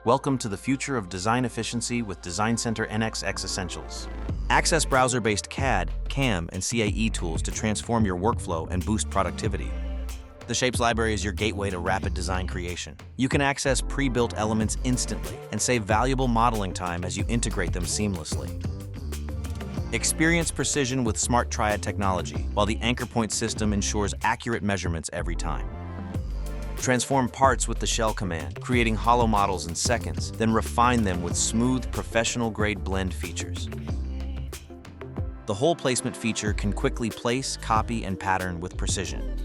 Welcome to the future of design efficiency with Designcenter NX X Essentials. Access browser-based CAD, CAM, and CAE tools to transform your workflow and boost productivity. The Shapes library is your gateway to rapid design creation. You can access pre-built elements instantly and save valuable modeling time as you integrate them seamlessly. Experience precision with Smart Triad technology, while the Anchor Point system ensures accurate measurements every time. Transform parts with the shell command, creating hollow models in seconds, then refine them with smooth, professional-grade blend features. The hole placement feature can quickly place, copy, and pattern with precision.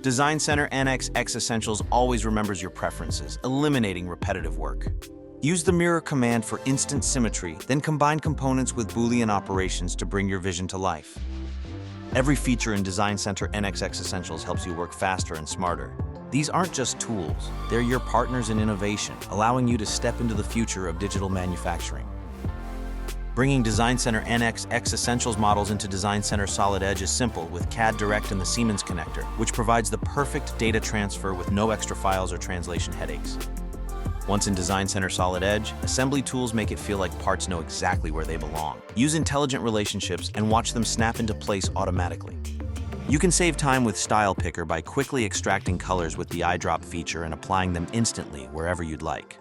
Designcenter NX X Essentials always remembers your preferences, eliminating repetitive work. Use the mirror command for instant symmetry, then combine components with Boolean operations to bring your vision to life. Every feature in Designcenter NX X Essentials helps you work faster and smarter. These aren't just tools, they're your partners in innovation, allowing you to step into the future of digital manufacturing. Bringing Designcenter NX X Essentials models into Designcenter Solid Edge is simple with CAD Direct and the Siemens connector, which provides the perfect data transfer with no extra files or translation headaches. Once in Designcenter Solid Edge, assembly tools make it feel like parts know exactly where they belong. Use intelligent relationships and watch them snap into place automatically. You can save time with Style Picker by quickly extracting colors with the eyedrop feature and applying them instantly wherever you'd like.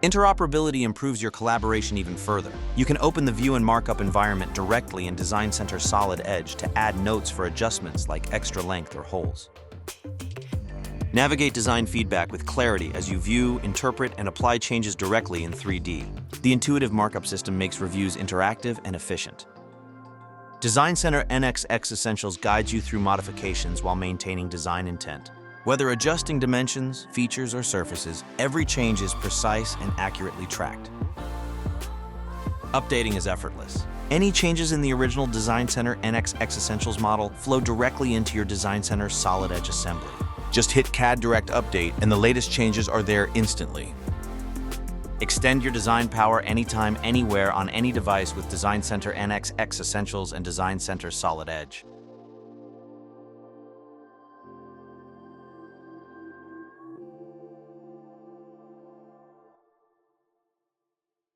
Interoperability improves your collaboration even further. You can open the View and Markup environment directly in Designcenter Solid Edge to add notes for adjustments like extra length or holes. Navigate design feedback with clarity as you view, interpret, and apply changes directly in 3D. The intuitive markup system makes reviews interactive and efficient. Designcenter NX X Essentials guides you through modifications while maintaining design intent. Whether adjusting dimensions, features, or surfaces, every change is precise and accurately tracked. Updating is effortless. Any changes in the original Designcenter NX X Essentials model flow directly into your Designcenter Solid Edge assembly. Just hit CAD Direct Update and the latest changes are there instantly. Extend your design power anytime, anywhere, on any device with Designcenter NX X Essentials and Designcenter Solid Edge.